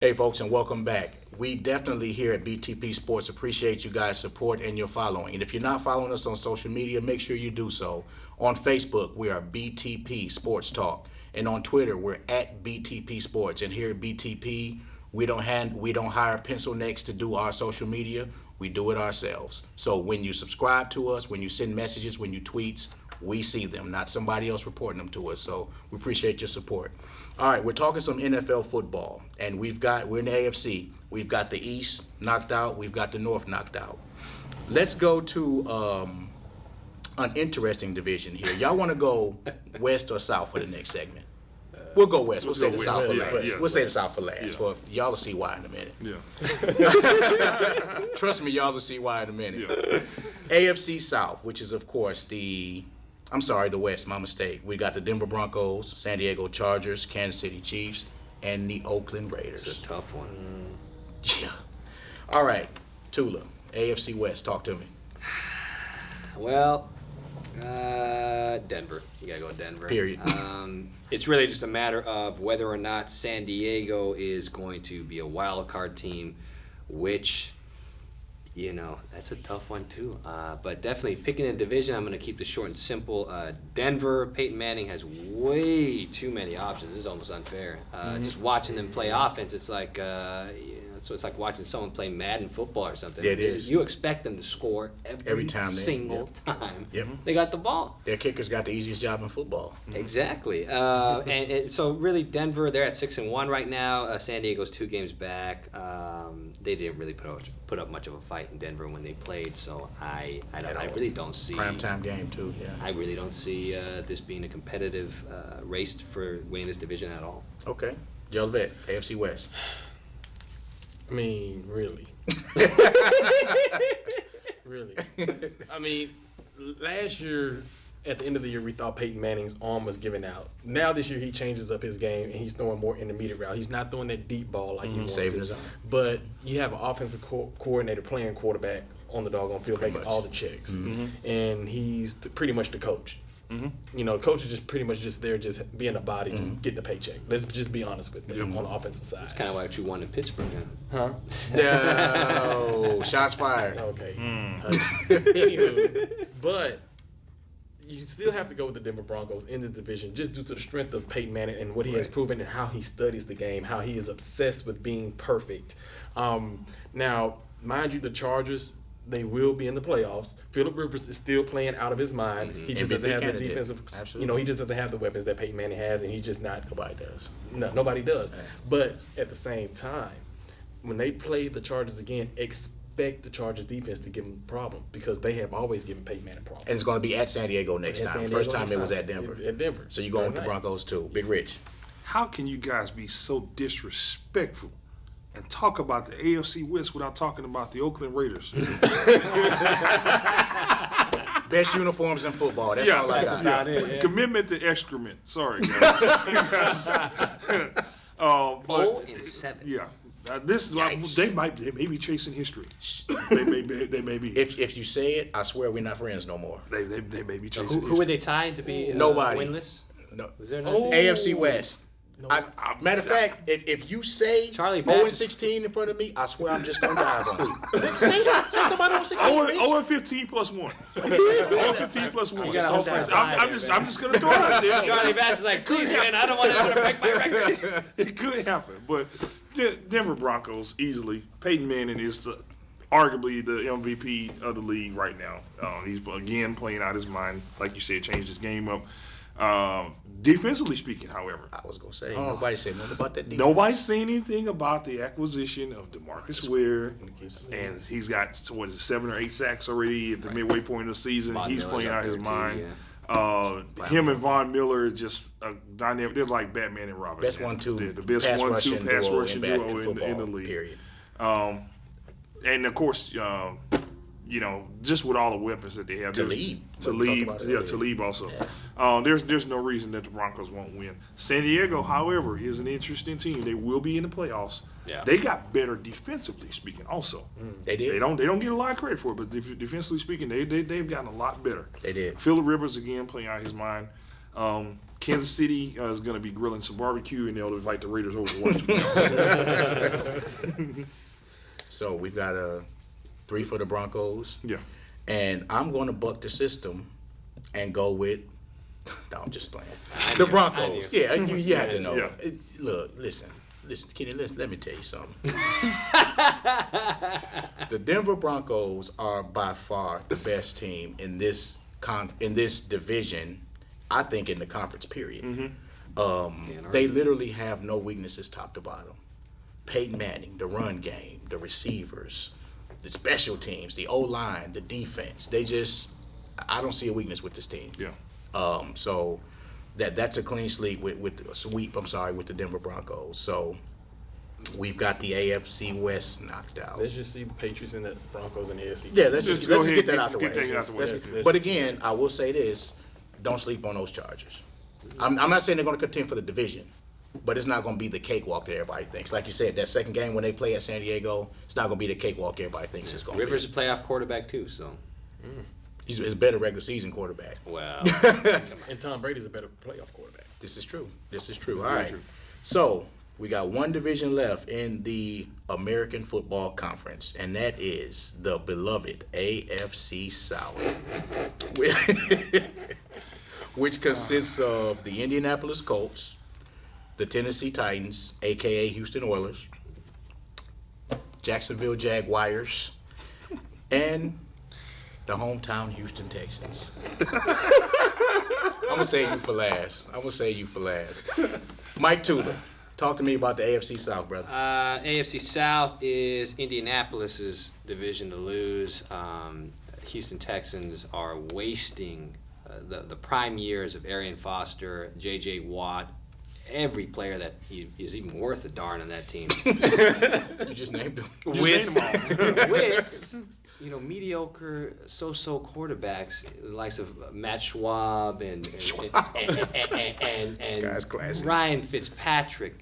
Hey, folks, and welcome back. We definitely here at BTP Sports appreciate you guys' support and your following. And if you're not following us on social media, make sure you do so. On Facebook, we are BTP Sports Talk, and on Twitter, we're at BTP Sports. And here at BTP, we don't hire pencil necks to do our social media. We do it ourselves. So when you subscribe to us, when you send messages, when you tweets, we see them, not somebody else reporting them to us. So we appreciate your support. All right, we're talking some NFL football, and we're in the AFC. We've got the East knocked out. We've got the North knocked out. Let's go to an interesting division here. Y'all want to go West or South for the next segment? We'll go West. We'll say the South for last. We'll say the South for last. For y'all will see why in a minute. Yeah. Trust me, y'all will see why in a minute. Yeah. AFC South, which is of course the West, my mistake. We got the Denver Broncos, San Diego Chargers, Kansas City Chiefs, and the Oakland Raiders. It's a tough one. Yeah. All right, Tula, AFC West, talk to me. Well, Denver. You gotta go Denver. Period. It's really just a matter of whether or not San Diego is going to be a wild card team, which, that's a tough one too. But definitely picking a division, I'm going to keep this short and simple. Denver, Peyton Manning has way too many options. This is almost unfair. Just watching them play offense, it's like it's like watching someone play Madden football or something. Yeah, it is. You expect them to score every time single time Yep. they got the ball. Their kickers got the easiest job in football. Exactly. And so really Denver, they're at 6-1 right now. San Diego's 2 games back. They didn't really put up much of a fight in Denver when they played, so I really don't see Primetime game too, yeah. I really don't see this being a competitive race for winning this division at all. Okay. Joe Vet, AFC West. I mean, really. Really. I mean, last year, at the end of the year, we thought Peyton Manning's arm was giving out. Now this year, he changes up his game, and he's throwing more intermediate route. He's not throwing that deep ball like he wanted Saving to. his arm. But you have an offensive coordinator playing quarterback on the doggone field, Pretty making much. all the checks. And he's pretty much the coach. The coach is just pretty much just there, just being a body, just getting a paycheck. Let's just be honest with them on the offensive side. It's kind of like what you won in Pittsburgh. Huh? No, shots fired. Okay. Anywho, but you still have to go with the Denver Broncos in this division just due to the strength of Peyton Manning and what he has proven and how he studies the game, how he is obsessed with being perfect. Now, mind you, the Chargers, they will be in the playoffs. Phillip Rivers is still playing out of his mind. He just doesn't have the candidate. defensive, Absolutely. he just doesn't have the weapons that Peyton Manning has, and he's just not. Nobody does. No, nobody does. But at the same time, when they play the Chargers again, expect the Chargers defense to give them a problem because they have always given Peyton Manning problems. And it's going to be at San Diego next At time. San Diego First time next it was time. at Denver. At Denver. So you're going with the Right. Broncos too. Big Rich. How can you guys be so disrespectful and talk about the AFC West without talking about the Oakland Raiders? Best uniforms in football. That's all I got. About it, yeah. Commitment to excrement. Sorry, guys. 0-7. Yeah. This Yikes. they may be chasing history. They may be. If you say it, I swear we're not friends no more. They may be chasing Who history. were they tied to be Nobody. winless? No. Was there not? AFC West. No. Matter of fact, if you say Charlie 0-16 in front of me, I swear I'm just going to dive on you. Say that. Say somebody 0-16. 0-15 plus 1. 0-15 plus 1. You gotta hold that tie I'm there, just going to throw it out there. Charlie Batts is like, please, man, I don't want to break my record. It could happen, but Denver Broncos easily. Peyton Manning is arguably the MVP of the league right now. He's again playing out his mind, like you said, changed his game up. Defensively speaking, however, I was going to say, nobody said nothing about that defense. nobody's saying anything about the acquisition of DeMarcus Ware, and he's got 7 or 8 sacks already at the midway point of the season. Von He's Miller's playing up out his there too, mind. yeah. Him and Von Miller are just a dynamic. They're like Batman and Robin. Best man. 1-2 They're the best pass 1-2 rushing pass duo rushing in duo football, in the league. period. And of course, just with all the weapons that they have, Talib also. There's no reason that the Broncos won't win. San Diego, however, is an interesting team. They will be in the playoffs. Yeah. They got better defensively speaking, also. They did. They don't get a lot of credit for it, but defensively speaking, they've gotten a lot better. They did. Phillip Rivers again playing out his mind. Kansas City is going to be grilling some barbecue, and they'll invite the Raiders over to watch. So we've got 3 for the Broncos. Yeah. And I'm going to buck the system and go with. No, I'm just playing. The Broncos. Yeah, you have to know. Yeah. Look, listen, Kenny. Let me tell you something. The Denver Broncos are by far the best team in this division. I think in the conference period. They literally have no weaknesses top to bottom. Peyton Manning, the run game, the receivers, the special teams, the O-line, the defense. I don't see a weakness with this team. Yeah. So that's a clean sweep with the Denver Broncos. So we've got the AFC West knocked out. Let's just see the Patriots and the Broncos and the AFC. Yeah, let's just get that out the way. Let's But again, I will say this: don't sleep on those Chargers. I'm not saying they're going to contend for the division, but it's not going to be the cakewalk that everybody thinks. Like you said, that second game when they play at San Diego, it's not going to be the cakewalk everybody thinks it's going to be. Rivers a playoff quarterback too, so. He's a better regular season quarterback. Well. And Tom Brady's a better playoff quarterback. This is true. All right. So we got one division left in the American Football Conference, and that is the beloved AFC South, which consists of the Indianapolis Colts, the Tennessee Titans, a.k.a. Houston Oilers, Jacksonville Jaguars, and the hometown Houston Texans. I'm going to save you for last. Mike Tula, talk to me about the AFC South, brother. AFC South is Indianapolis's division to lose. Houston Texans are wasting the prime years of Arian Foster, J.J. Watt, every player that is even worth a darn on that team. You just named them. With mediocre, so-so quarterbacks, the likes of Matt Schwab and This guy's classic. Ryan Fitzpatrick,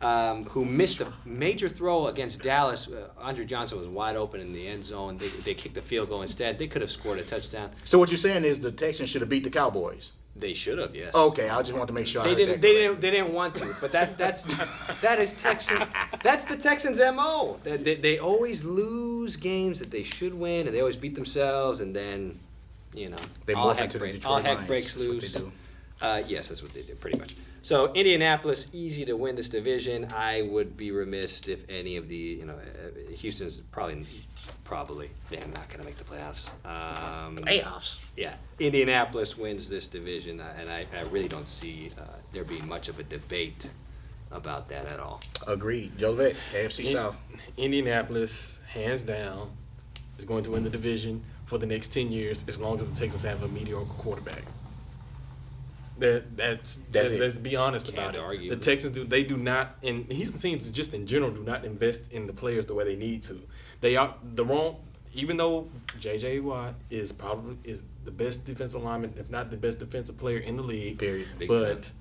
who missed a major throw against Dallas. Andre Johnson was wide open in the end zone. They kicked the field goal instead. They could have scored a touchdown. So what you're saying is the Texans should have beat the Cowboys? They should have, yes. Okay, I just want to make sure They didn't want to, but that is Texan. That's the Texans' MO. They always lose games that they should win, and they always beat themselves, and then They morph into the Detroit heck Lions. breaks That's what loose. they do. Yes, that's what they do, pretty much. So Indianapolis, easy to win this division. I would be remiss if any of the Houston's probably they're not going to make the playoffs. Playoffs. Yeah, Indianapolis wins this division, and I really don't see there being much of a debate about that at all. Agreed. Joe Vet, AFC South. Indianapolis, hands down, is going to win the division for the next 10 years as long as the Texans have a mediocre quarterback. Let's be honest about it. Argue. The Texans do not, and Houston teams just in general do not invest in the players the way they need to. They are the wrong. Even though J.J. Watt is the best defensive lineman, if not the best defensive player in the league. Period. But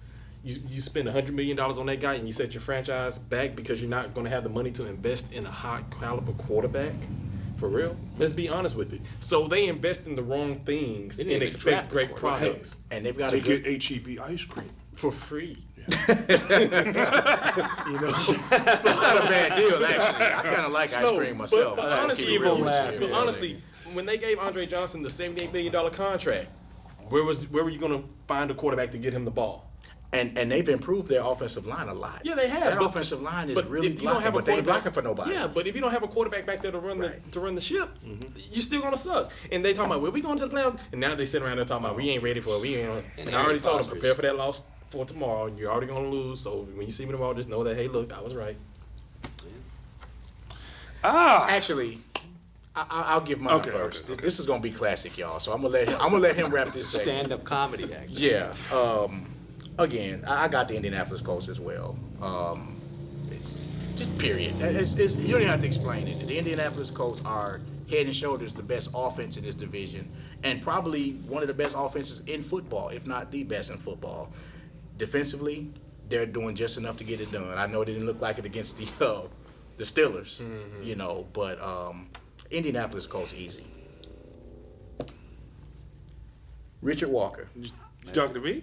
you spend $100 million on that guy and you set your franchise back because you're not going to have the money to invest in a high caliber quarterback. For real? Let's be honest with it. So they invest in the wrong things and expect great products. And they've got They a good get HEB ice cream. For free. It's not a bad deal, actually. I kind of like ice cream myself. But I'll keep it real with you. but honestly, when they gave Andre Johnson the $78 million contract, where were you going to find a quarterback to get him the ball? And they've improved their offensive line a lot. Yeah, they have. That offensive line is really blocking, but they ain't blocking for nobody. Yeah, but if you don't have a quarterback back there to run the ship, you're still gonna suck. And they talking about, well, we going to the playoffs, and now they sitting around there talking about, we ain't ready for it. We ain't. And I already told them, prepare for that loss for tomorrow. You're already gonna lose. So when you see me tomorrow, just know that, hey, look, I was right. Actually, I'll give mine first. Okay. This is gonna be classic, y'all. So I'm gonna let him wrap this segment. Stand-up comedy act. Yeah. Again, I got the Indianapolis Colts as well. Just period. You don't even have to explain it. The Indianapolis Colts are head and shoulders the best offense in this division, and probably one of the best offenses in football, if not the best in football. Defensively, they're doing just enough to get it done. I know it didn't look like it against the Steelers, but Indianapolis Colts easy. Richard Walker. Talking to me?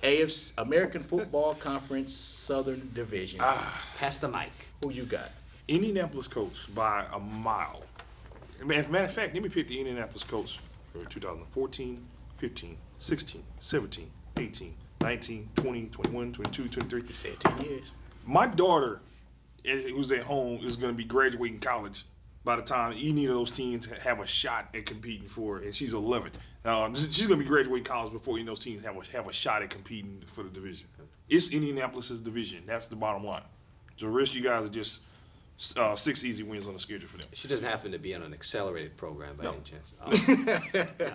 AFC American Football Conference Southern Division. Pass the mic. Who you got? Indianapolis Colts by a mile. As a matter of fact, let me pick the Indianapolis Colts for 2014, 15, 16, 17, 18, 19, 20, 21, 22, 23. You said 10 years. My daughter, who's at home, is going to be graduating college by the time any of those teams have a shot at competing for it, and she's 11. She's going to be graduating college before any of those teams have a shot at competing for the division. It's Indianapolis's division. That's the bottom line. The rest of you guys are just 6 easy wins on the schedule for them. She doesn't happen to be on an accelerated program by any chance.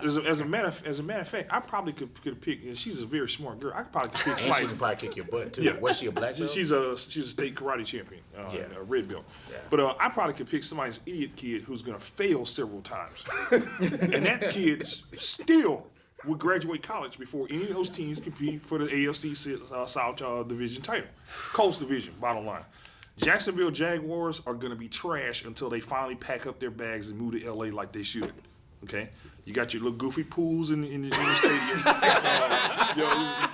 As a matter of fact, I probably could pick. And she's a very smart girl. I could probably pick And she Slice. can probably kick your butt too. Yeah. Was she a black belt? She's a state karate champion, a red belt. Yeah. But I probably could pick somebody's idiot kid who's going to fail several times, and that kid still would graduate college before any of those teams compete for the AFC South Division title. Colts Division, bottom line. Jacksonville Jaguars are going to be trash until they finally pack up their bags and move to LA like they should. Okay, you got your little goofy pools in the stadium.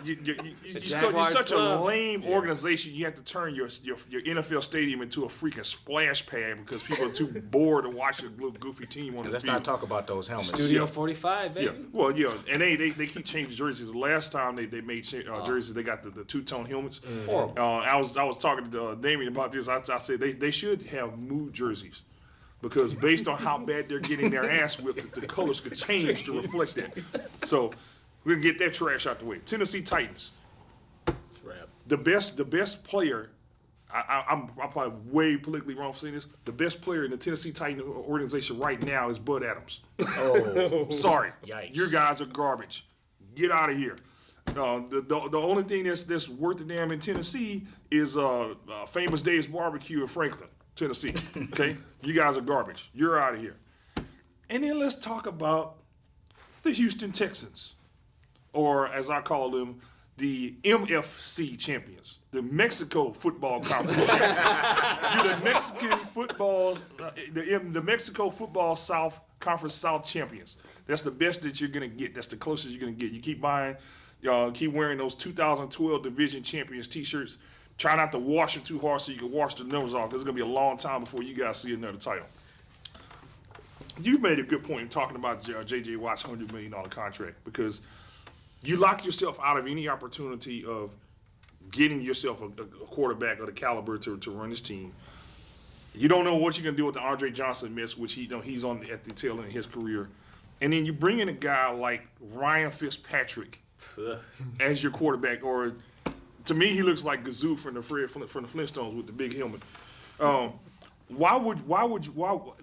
You're such a lame organization. You have to turn your NFL stadium into a freaking splash pad because people are too bored to watch a little goofy team on the Let's field. not talk about those helmets. Studio 45, baby. Yeah, well, yeah, and they keep changing jerseys. The last time they made jerseys, they got the two-tone helmets. Horrible. I was talking to Damien about this. I said they should have mood jerseys because based on how bad they're getting their ass whipped, the colors could change to reflect that. So we're gonna get that trash out the way. Tennessee Titans. That's rap. The best player. I'm probably way politically wrong for saying this. The best player in the Tennessee Titans organization right now is Bud Adams. Oh, Sorry, Yikes. you guys are garbage. Get out of here. The only thing that's worth a damn in Tennessee is Famous Dave's Barbecue in Franklin, Tennessee. Okay, you guys are garbage. You're out of here. And then let's talk about the Houston Texans, or as I call them, the MFC champions, the Mexico Football Conference. You're the Mexican football, the Mexico Football South Conference South champions. That's the best that you're gonna get. That's the closest you're gonna get. You keep buying, keep wearing those 2012 Division Champions T-shirts. Try not to wash them too hard so you can wash the numbers off. Because it's gonna be a long time before you guys see another title. You made a good point in talking about J.J. Watt's $100 million contract because you lock yourself out of any opportunity of getting yourself a quarterback of the caliber to run this team. You don't know what you're going to do with the Andre Johnson mess, which he's at the tail end of his career. And then you bring in a guy like Ryan Fitzpatrick as your quarterback, or to me, he looks like Gazoo from the Flintstones with the big helmet.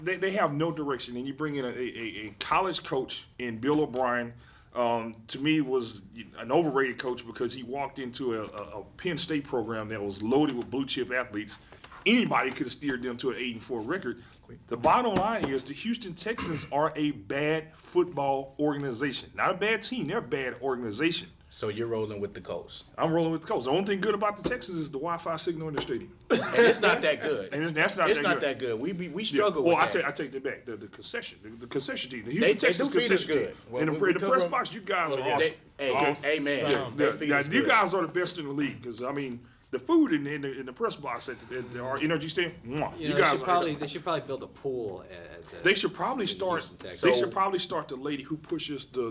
They have no direction, and you bring in a college coach in Bill O'Brien. To me, was an overrated coach because he walked into a Penn State program that was loaded with blue chip athletes. Anybody could have steered them to an 8-4 record. The bottom line is the Houston Texans are a bad football organization, not a bad team. They're a bad organization. so you're rolling with the Colts. I'm rolling with the Colts. The only thing good about the Texans is the Wi-Fi signal in the stadium. And it's not that good. And that's not It's that not good. that good. We struggle Well, with that. I take that back. The concession team. The They Houston Texans do feed us concession good. team. Well, In we the press cover- box, you guys are yeah. awesome. Amen. Awesome. They feed us You good. guys are the best in the league because I mean the food in the press box at our energy stand. Mwah, You you know, guys they should probably build a pool at the. They should probably start. Houston Texans. They So- should probably start the lady who pushes the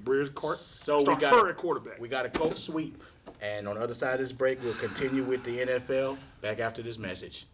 bread cart. So start we got her at quarterback. We got a Colts sweep, and on the other side of this break, we'll continue with the NFL. Back after this message.